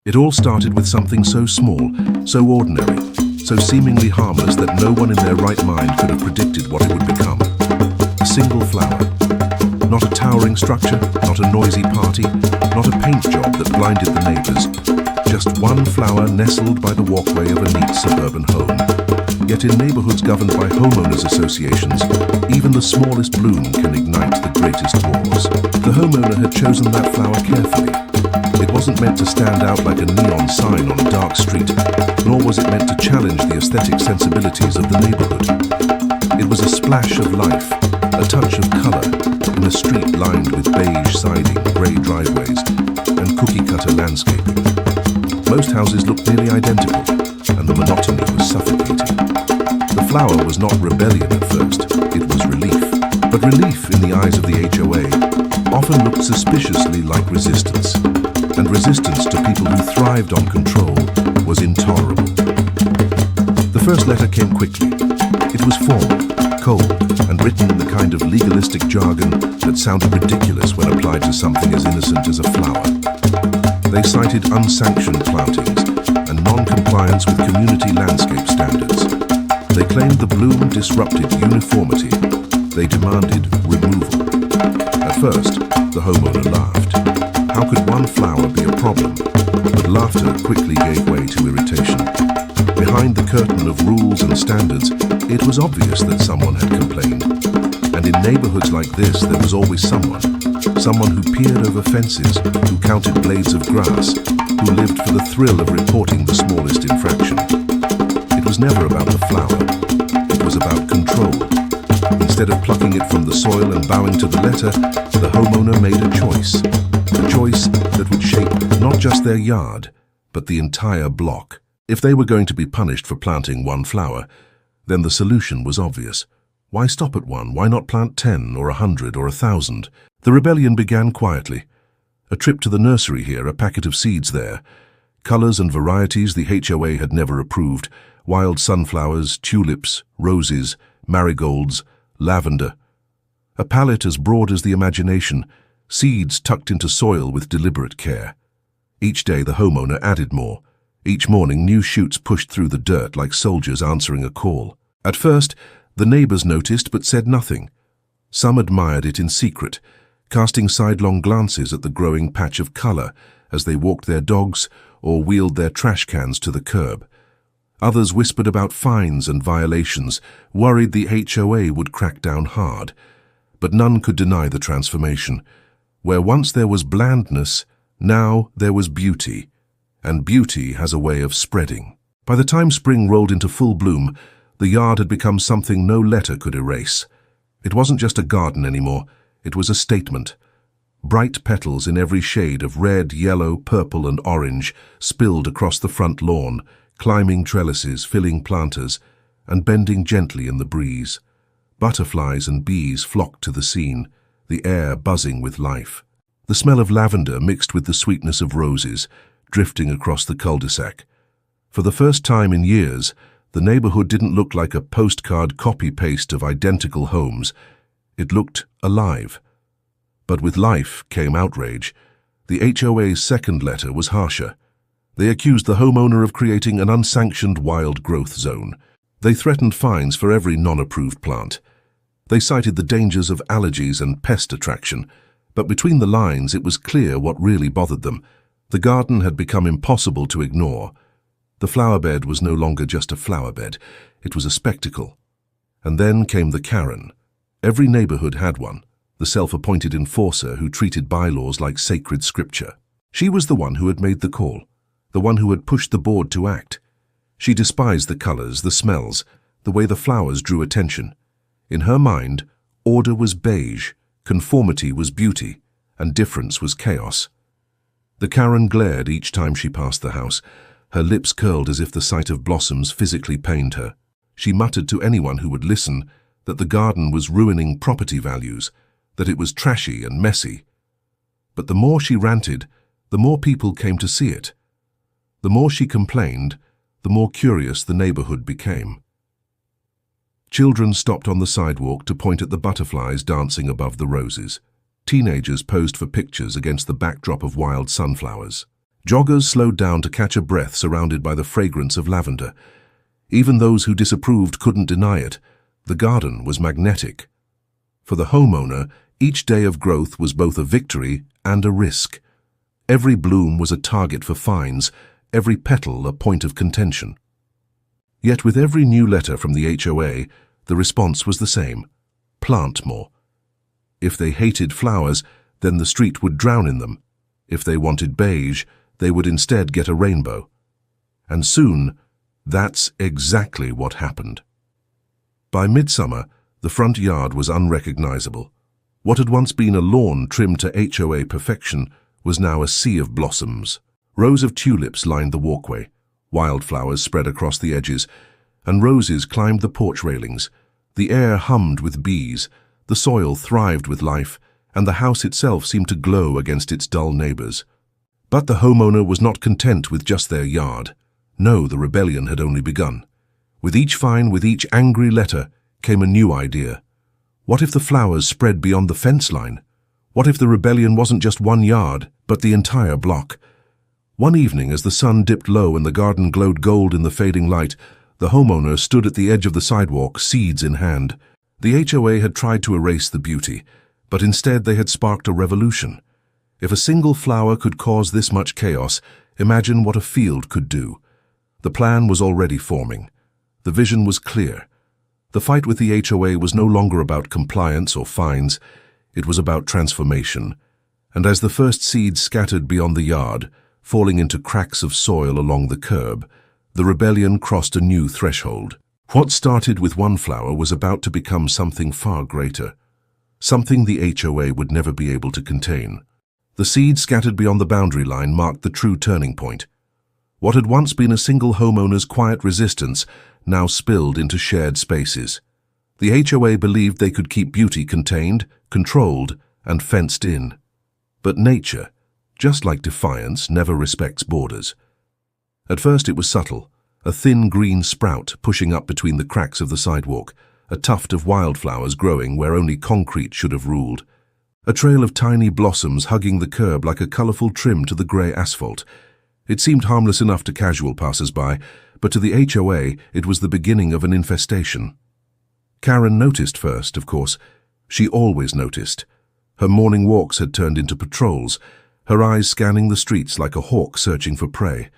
It all started with something so small, so ordinary, so seemingly harmless that no one in their right mind could have predicted what it would become. A single flower. Not a towering structure, not a noisy party, not a paint job that blinded the neighbors. Just one flower nestled by the walkway of a neat suburban home. Yet in neighborhoods governed by homeowners associations, even the smallest bloom can ignite the greatest wars. The homeowner had chosen that flower carefully. It wasn't meant to stand out like a neon sign on a dark street, nor was it meant to challenge the aesthetic sensibilities of the neighborhood. It was a splash of life, a touch of color, in a street lined with beige siding, gray driveways, and cookie-cutter landscaping. Most houses looked nearly identical, and the monotony was suffocating. The flower was not rebellion at first, it was relief. But relief, in the eyes of the HOA, often looked suspiciously like resistance. And resistance to people who thrived on control was intolerable. The first letter came quickly. It was formal, cold, and written in the kind of legalistic jargon that sounded ridiculous when applied to something as innocent as a flower. They cited unsanctioned plantings and non-compliance with community landscape standards. They claimed the bloom disrupted uniformity. They demanded removal. At first, the homeowner laughed. How could one flower be a problem? But laughter quickly gave way to irritation. Behind the curtain of rules and standards, it was obvious that someone had complained. And in neighborhoods like this, there was always someone. Someone who peered over fences, who counted blades of grass, who lived for the thrill of reporting the smallest infraction. It was never about the flower. It was about control. Instead of plucking it from the soil and bowing to the letter, the homeowner made a choice. A choice that would shape not just their yard, but the entire block. If they were going to be punished for planting one flower, then the solution was obvious. Why stop at one? Why not plant 10 or 100 or 1,000? The rebellion began quietly. A trip to the nursery here, a packet of seeds there. Colors and varieties the HOA had never approved. Wild sunflowers, tulips, roses, marigolds, lavender. A palette as broad as the imagination, seeds tucked into soil with deliberate care. Each day the homeowner added more. Each morning new shoots pushed through the dirt like soldiers answering a call. At first, the neighbors noticed but said nothing. Some admired it in secret, casting sidelong glances at the growing patch of color as they walked their dogs or wheeled their trash cans to the curb. Others whispered about fines and violations, worried the HOA would crack down hard. But none could deny the transformation. Where once there was blandness, now there was beauty. And beauty has a way of spreading. By the time spring rolled into full bloom, the yard had become something no letter could erase. It wasn't just a garden anymore, it was a statement. Bright petals in every shade of red, yellow, purple and orange spilled across the front lawn, climbing trellises, filling planters, and bending gently in the breeze. Butterflies and bees flocked to the scene, the air buzzing with life. The smell of lavender mixed with the sweetness of roses, drifting across the cul-de-sac. For the first time in years, the neighborhood didn't look like a postcard copy-paste of identical homes. It looked alive. But with life came outrage. The HOA's second letter was harsher. They accused the homeowner of creating an unsanctioned wild growth zone. They threatened fines for every non-approved plant. They cited the dangers of allergies and pest attraction. But between the lines, it was clear what really bothered them. The garden had become impossible to ignore. The flower bed was no longer just a flower bed. It was a spectacle. And then came the Karen. Every neighborhood had one, the self-appointed enforcer who treated bylaws like sacred scripture. She was the one who had made the call, the one who had pushed the board to act. She despised the colors, the smells, the way the flowers drew attention. In her mind, order was beige, conformity was beauty, and difference was chaos. The Karen glared each time she passed the house. Her lips curled as if the sight of blossoms physically pained her. She muttered to anyone who would listen that the garden was ruining property values, that it was trashy and messy. But the more she ranted, the more people came to see it. The more she complained, the more curious the neighborhood became. Children stopped on the sidewalk to point at the butterflies dancing above the roses. Teenagers posed for pictures against the backdrop of wild sunflowers. Joggers slowed down to catch a breath surrounded by the fragrance of lavender. Even those who disapproved couldn't deny it. The garden was magnetic. For the homeowner, each day of growth was both a victory and a risk. Every bloom was a target for fines, every petal a point of contention. Yet with every new letter from the HOA, the response was the same: plant more. If they hated flowers, then the street would drown in them. If they wanted beige, they would instead get a rainbow. And soon, that's exactly what happened. By midsummer, the front yard was unrecognizable. What had once been a lawn trimmed to HOA perfection was now a sea of blossoms. Rows of tulips lined the walkway, wildflowers spread across the edges, and roses climbed the porch railings. The air hummed with bees, the soil thrived with life, and the house itself seemed to glow against its dull neighbors. But the homeowner was not content with just their yard. No, the rebellion had only begun. With each fine, with each angry letter, came a new idea. What if the flowers spread beyond the fence line? What if the rebellion wasn't just one yard, but the entire block? One evening, as the sun dipped low and the garden glowed gold in the fading light, the homeowner stood at the edge of the sidewalk, seeds in hand. The HOA had tried to erase the beauty, but instead they had sparked a revolution. If a single flower could cause this much chaos, imagine what a field could do. The plan was already forming. The vision was clear. The fight with the HOA was no longer about compliance or fines. It was about transformation. And as the first seeds scattered beyond the yard, falling into cracks of soil along the curb, the rebellion crossed a new threshold. What started with one flower was about to become something far greater, something the HOA would never be able to contain. The seeds scattered beyond the boundary line marked the true turning point. What had once been a single homeowner's quiet resistance now spilled into shared spaces. The HOA believed they could keep beauty contained, controlled, and fenced in. But nature, just like defiance, never respects borders. At first it was subtle, a thin green sprout pushing up between the cracks of the sidewalk, a tuft of wildflowers growing where only concrete should have ruled. A trail of tiny blossoms hugging the curb like a colorful trim to the grey asphalt. It seemed harmless enough to casual passers-by, but to the HOA it was the beginning of an infestation. Karen noticed first, of course. She always noticed. Her morning walks had turned into patrols, her eyes scanning the streets like a hawk searching for prey.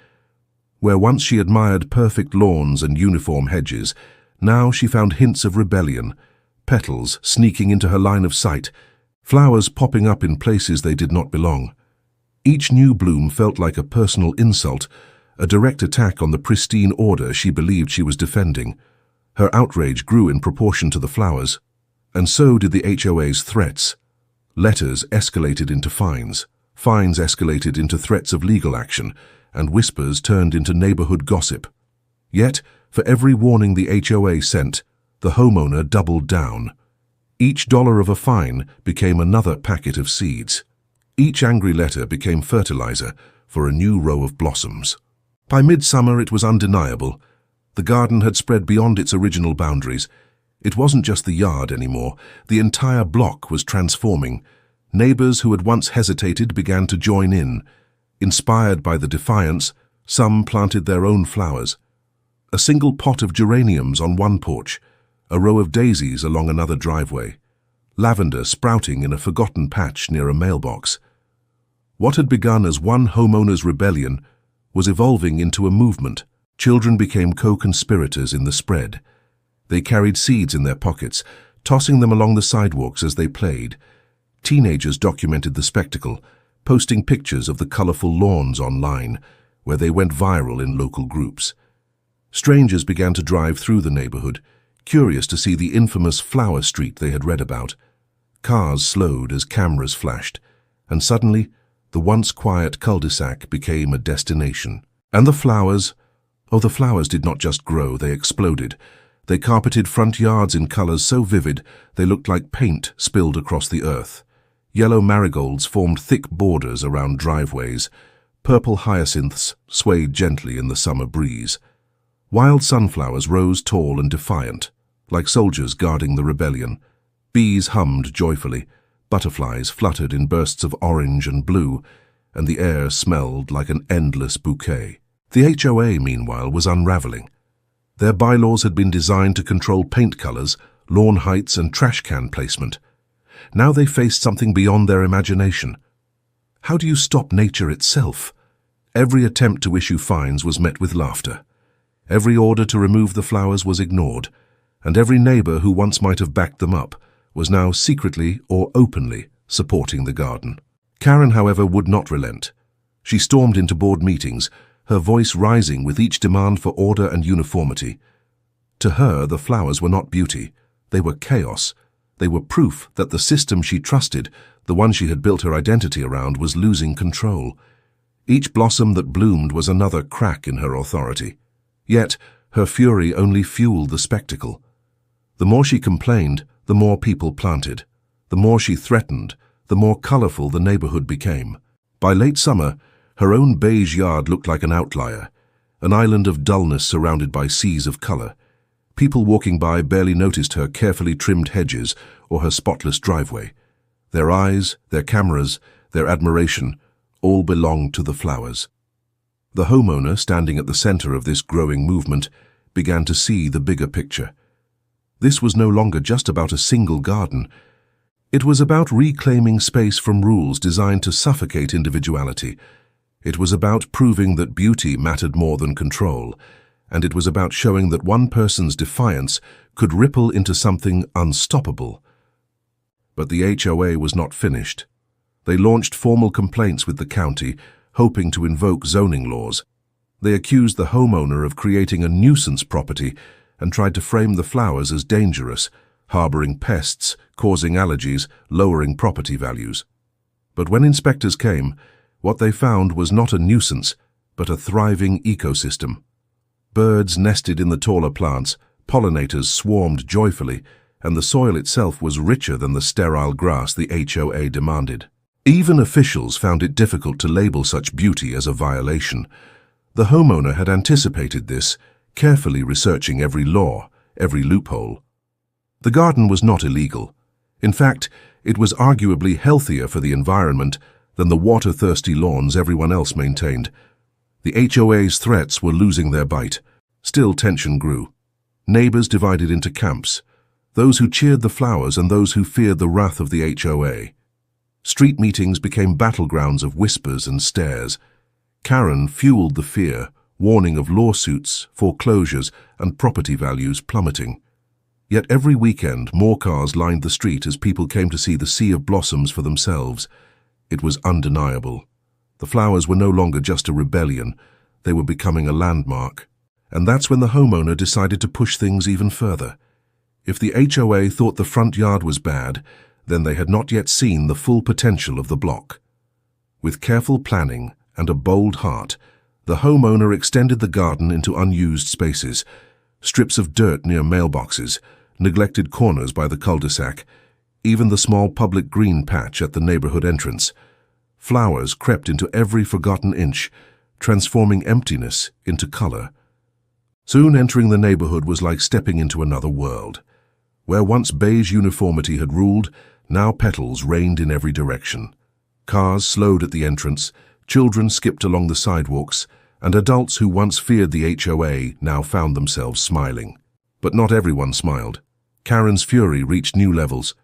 Where once she admired perfect lawns and uniform hedges, now she found hints of rebellion, petals sneaking into her line of sight, flowers popping up in places they did not belong. Each new bloom felt like a personal insult, a direct attack on the pristine order she believed she was defending. Her outrage grew in proportion to the flowers, and so did the HOA's threats. Letters escalated into fines, fines escalated into threats of legal action, and whispers turned into neighborhood gossip. Yet, for every warning the HOA sent, the homeowner doubled down. Each dollar of a fine became another packet of seeds. Each angry letter became fertilizer for a new row of blossoms. By midsummer it was undeniable. The garden had spread beyond its original boundaries. It wasn't just the yard anymore. The entire block was transforming. Neighbors who had once hesitated began to join in. Inspired by the defiance, some planted their own flowers. A single pot of geraniums on one porch, a row of daisies along another driveway, lavender sprouting in a forgotten patch near a mailbox. What had begun as one homeowner's rebellion was evolving into a movement. Children became co-conspirators in the spread. They carried seeds in their pockets, tossing them along the sidewalks as they played. Teenagers documented the spectacle, posting pictures of the colorful lawns online, where they went viral in local groups. Strangers began to drive through the neighborhood, curious to see the infamous flower street they had read about. Cars slowed as cameras flashed, and suddenly, the once quiet cul-de-sac became a destination. And the flowers, oh, the flowers did not just grow, they exploded. They carpeted front yards in colors so vivid they looked like paint spilled across the earth. Yellow marigolds formed thick borders around driveways. Purple hyacinths swayed gently in the summer breeze. Wild sunflowers rose tall and defiant, like soldiers guarding the rebellion. Bees hummed joyfully. Butterflies fluttered in bursts of orange and blue, and the air smelled like an endless bouquet. The HOA, meanwhile, was unraveling. Their bylaws had been designed to control paint colors, lawn heights, and trash can placement. Now they faced something beyond their imagination. How do you stop nature itself? Every attempt to issue fines was met with laughter. Every order to remove the flowers was ignored, and every neighbor who once might have backed them up was now secretly or openly supporting the garden. Karen, however, would not relent. She stormed into board meetings, her voice rising with each demand for order and uniformity. To her, the flowers were not beauty. They were chaos. They were proof that the system she trusted, the one she had built her identity around, was losing control. Each blossom that bloomed was another crack in her authority. Yet, her fury only fueled the spectacle. The more she complained, the more people planted. The more she threatened, the more colorful the neighborhood became. By late summer, her own beige yard looked like an outlier, an island of dullness surrounded by seas of color. People walking by barely noticed her carefully trimmed hedges or her spotless driveway. Their eyes, their cameras, their admiration, all belonged to the flowers. The homeowner, standing at the center of this growing movement, began to see the bigger picture. This was no longer just about a single garden. It was about reclaiming space from rules designed to suffocate individuality. It was about proving that beauty mattered more than control, and it was about showing that one person's defiance could ripple into something unstoppable. But the HOA was not finished. They launched formal complaints with the county, hoping to invoke zoning laws. They accused the homeowner of creating a nuisance property and tried to frame the flowers as dangerous, harboring pests, causing allergies, lowering property values. But when inspectors came, what they found was not a nuisance, but a thriving ecosystem. Birds nested in the taller plants, pollinators swarmed joyfully, and the soil itself was richer than the sterile grass the HOA demanded. Even officials found it difficult to label such beauty as a violation. The homeowner had anticipated this, carefully researching every law, every loophole. The garden was not illegal. In fact, it was arguably healthier for the environment than the water-thirsty lawns everyone else maintained. The HOA's threats were losing their bite. Still, tension grew. Neighbors divided into camps, those who cheered the flowers and those who feared the wrath of the HOA. Street meetings became battlegrounds of whispers and stares. Karen fueled the fear, warning of lawsuits, foreclosures, and property values plummeting. Yet every weekend, more cars lined the street as people came to see the sea of blossoms for themselves. It was undeniable. The flowers were no longer just a rebellion. They were becoming a landmark. And that's when the homeowner decided to push things even further. If the HOA thought the front yard was bad, then they had not yet seen the full potential of the block. With careful planning and a bold heart, the homeowner extended the garden into unused spaces, strips of dirt near mailboxes, neglected corners by the cul-de-sac, even the small public green patch at the neighborhood entrance. Flowers crept into every forgotten inch, transforming emptiness into color. Soon entering the neighborhood was like stepping into another world. Where once beige uniformity had ruled, now petals reigned in every direction. Cars slowed at the entrance, children skipped along the sidewalks, and adults who once feared the HOA now found themselves smiling. But not everyone smiled. Karen's fury reached new levels.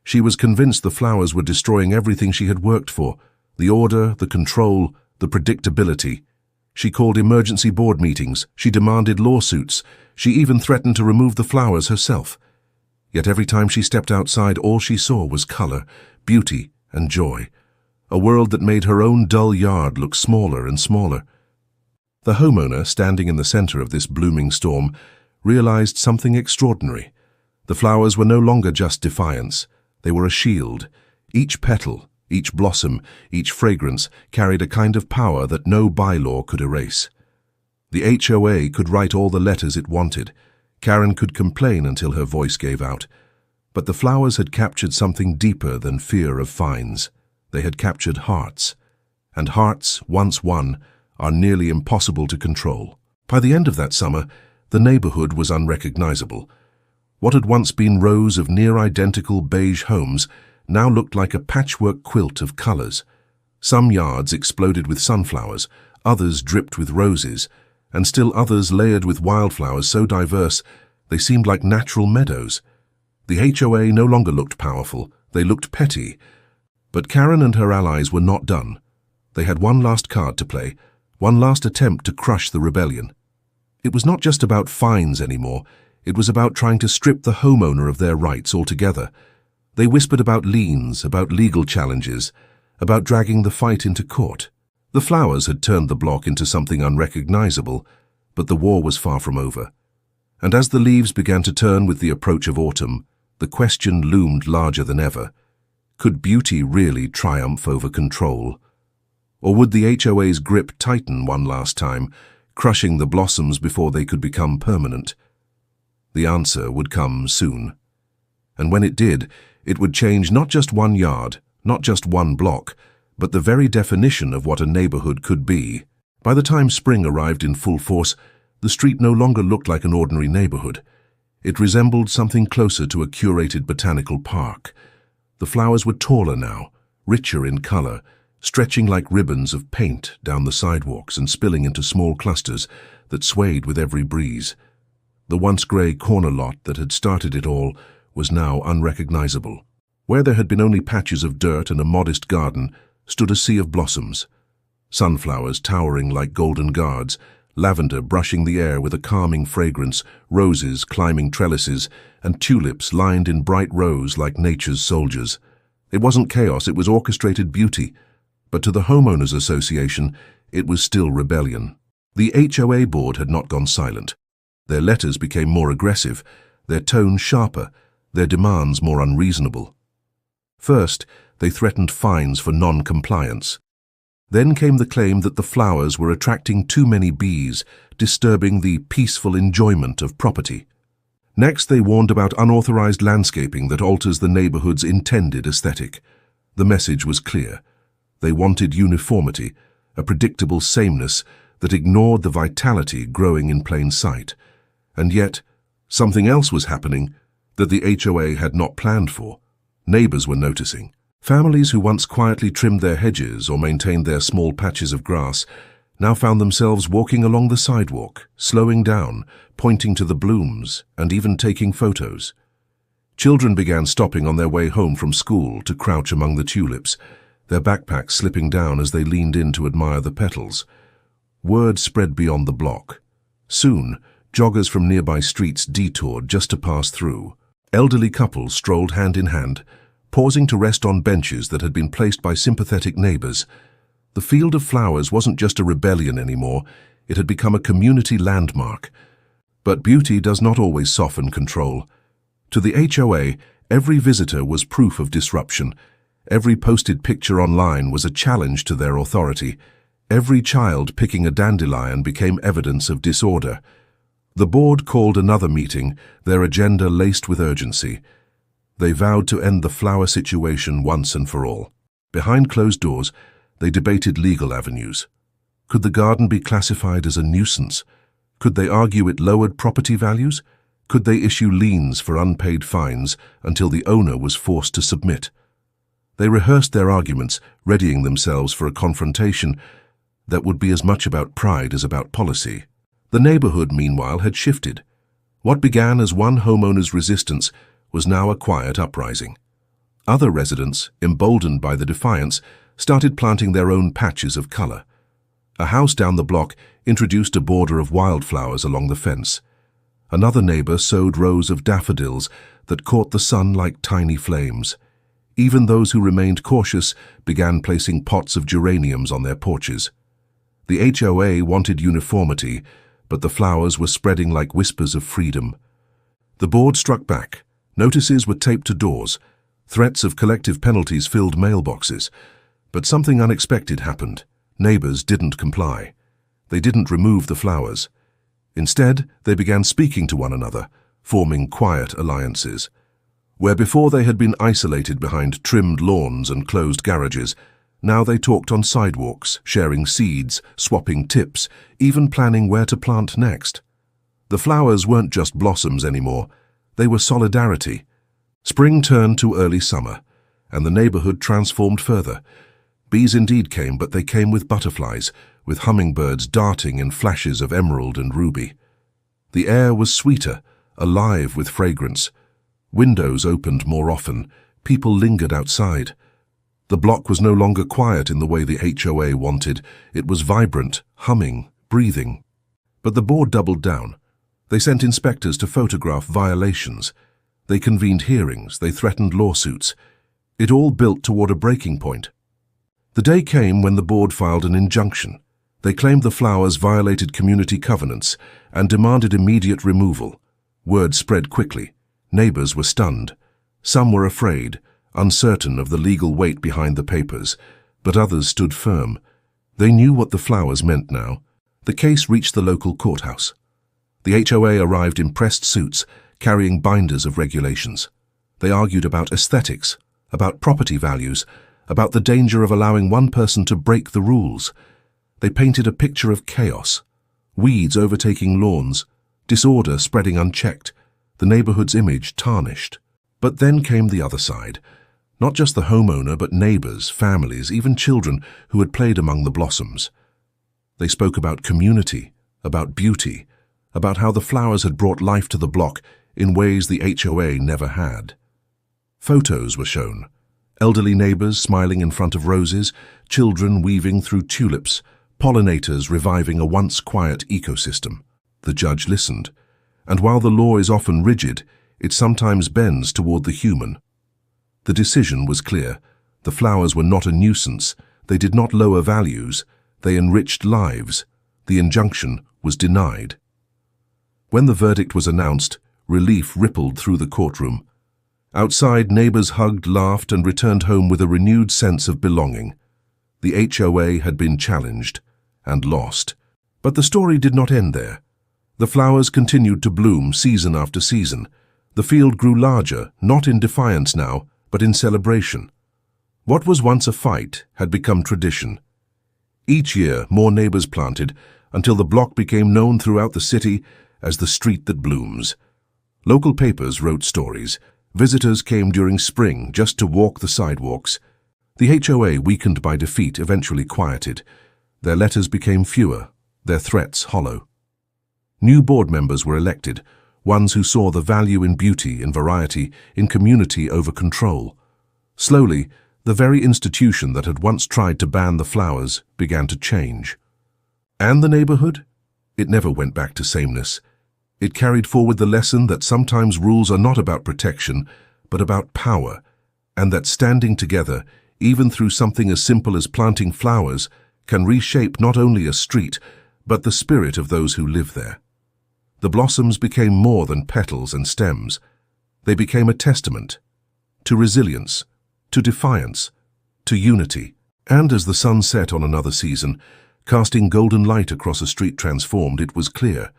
She was convinced the flowers were destroying everything she had worked for, the order, the control, the predictability. She called emergency board meetings, she demanded lawsuits, she even threatened to remove the flowers herself. Yet every time she stepped outside, all she saw was color, beauty, and joy. A world that made her own dull yard look smaller and smaller. The homeowner, standing in the center of this blooming storm, realized something extraordinary. The flowers were no longer just defiance. They were a shield. Each petal, each blossom, each fragrance carried a kind of power that no bylaw could erase. The HOA could write all the letters it wanted. Karen could complain until her voice gave out. But the flowers had captured something deeper than fear of fines. They had captured hearts. And hearts, once won, are nearly impossible to control. By the end of that summer, the neighborhood was unrecognizable. What had once been rows of near-identical beige homes now looked like a patchwork quilt of colors. Some yards exploded with sunflowers, others dripped with roses, and still others layered with wildflowers so diverse they seemed like natural meadows. The HOA no longer looked powerful, they looked petty. But Karen and her allies were not done. They had one last card to play, one last attempt to crush the rebellion. It was not just about fines anymore, it was about trying to strip the homeowner of their rights altogether. They whispered about liens, about legal challenges, about dragging the fight into court. The flowers had turned the block into something unrecognizable, but the war was far from over. And as the leaves began to turn with the approach of autumn, the question loomed larger than ever. Could beauty really triumph over control? Or would the HOA's grip tighten one last time, crushing the blossoms before they could become permanent? The answer would come soon. And when it did, it would change not just one yard, not just one block, but the very definition of what a neighborhood could be. By the time spring arrived in full force, the street no longer looked like an ordinary neighborhood. It resembled something closer to a curated botanical park. The flowers were taller now, richer in color, stretching like ribbons of paint down the sidewalks and spilling into small clusters that swayed with every breeze. The once gray corner lot that had started it all was now unrecognizable. Where there had been only patches of dirt and a modest garden stood a sea of blossoms. Sunflowers towering like golden guards, lavender brushing the air with a calming fragrance, roses climbing trellises, and tulips lined in bright rows like nature's soldiers. It wasn't chaos, it was orchestrated beauty. But to the Homeowners Association, it was still rebellion. The HOA board had not gone silent. Their letters became more aggressive, their tone sharper, their demands more unreasonable. First, they threatened fines for non-compliance. Then came the claim that the flowers were attracting too many bees, disturbing the peaceful enjoyment of property. Next, they warned about unauthorized landscaping that alters the neighborhood's intended aesthetic. The message was clear. They wanted uniformity, a predictable sameness that ignored the vitality growing in plain sight. And yet, something else was happening that the HOA had not planned for. Neighbors were noticing. Families who once quietly trimmed their hedges or maintained their small patches of grass now found themselves walking along the sidewalk, slowing down, pointing to the blooms, and even taking photos. Children began stopping on their way home from school to crouch among the tulips, their backpacks slipping down as they leaned in to admire the petals. Word spread beyond the block. Soon, joggers from nearby streets detoured just to pass through. Elderly couples strolled hand in hand, pausing to rest on benches that had been placed by sympathetic neighbors. The field of flowers wasn't just a rebellion anymore, it had become a community landmark. But beauty does not always soften control. To the HOA, every visitor was proof of disruption. Every posted picture online was a challenge to their authority. Every child picking a dandelion became evidence of disorder. The board called another meeting, their agenda laced with urgency. They vowed to end the flower situation once and for all. Behind closed doors, they debated legal avenues. Could the garden be classified as a nuisance? Could they argue it lowered property values? Could they issue liens for unpaid fines until the owner was forced to submit? They rehearsed their arguments, readying themselves for a confrontation that would be as much about pride as about policy. The neighborhood, meanwhile, had shifted. What began as one homeowner's resistance was now a quiet uprising. Other residents, emboldened by the defiance, started planting their own patches of color. A house down the block introduced a border of wildflowers along the fence. Another neighbor sowed rows of daffodils that caught the sun like tiny flames. Even those who remained cautious began placing pots of geraniums on their porches. The HOA wanted uniformity, but the flowers were spreading like whispers of freedom. The board struck back. Notices were taped to doors. Threats of collective penalties filled mailboxes. But something unexpected happened. Neighbors didn't comply. They didn't remove the flowers. Instead, they began speaking to one another, forming quiet alliances. Where before they had been isolated behind trimmed lawns and closed garages, now they talked on sidewalks, sharing seeds, swapping tips, even planning where to plant next. The flowers weren't just blossoms anymore. They were solidarity. Spring turned to early summer, and the neighborhood transformed further. Bees indeed came, but they came with butterflies, with hummingbirds darting in flashes of emerald and ruby. The air was sweeter, alive with fragrance. Windows opened more often, people lingered outside. The block was no longer quiet in the way the HOA wanted. It was vibrant, humming, breathing. But the board doubled down. They sent inspectors to photograph violations. They convened hearings, they threatened lawsuits. It all built toward a breaking point. The day came when the board filed an injunction. They claimed the flowers violated community covenants and demanded immediate removal. Word spread quickly. Neighbors were stunned. Some were afraid, uncertain of the legal weight behind the papers, but others stood firm. They knew what the flowers meant now. The case reached the local courthouse. The HOA arrived in pressed suits, carrying binders of regulations. They argued about aesthetics, about property values, about the danger of allowing one person to break the rules. They painted a picture of chaos, weeds overtaking lawns, disorder spreading unchecked, the neighborhood's image tarnished. But then came the other side. Not just the homeowner, but neighbors, families, even children who had played among the blossoms. They spoke about community, about beauty, about how the flowers had brought life to the block in ways the HOA never had. Photos were shown. Elderly neighbors smiling in front of roses, children weaving through tulips, pollinators reviving a once quiet ecosystem. The judge listened, and while the law is often rigid, it sometimes bends toward the human. The decision was clear. The flowers were not a nuisance. They did not lower values. They enriched lives. The injunction was denied. When the verdict was announced, relief rippled through the courtroom. Outside, neighbors hugged, laughed, and returned home with a renewed sense of belonging. The HOA had been challenged and lost. But the story did not end there. The flowers continued to bloom season after season. The field grew larger, not in defiance now, but in celebration. What was once a fight had become tradition. Each year, more neighbors planted, until the block became known throughout the city as the street that blooms. Local papers wrote stories. Visitors came during spring just to walk the sidewalks. The HOA, weakened by defeat, eventually quieted. Their letters became fewer, their threats hollow. New board members were elected, ones who saw the value in beauty, in variety, in community over control. Slowly, the very institution that had once tried to ban the flowers began to change. And the neighborhood? It never went back to sameness. It carried forward the lesson that sometimes rules are not about protection, but about power, and that standing together, even through something as simple as planting flowers, can reshape not only a street, but the spirit of those who live there. The blossoms became more than petals and stems. They became a testament to resilience, to defiance, to unity. And as the sun set on another season, casting golden light across a street transformed, it was clear.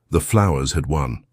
The flowers had won.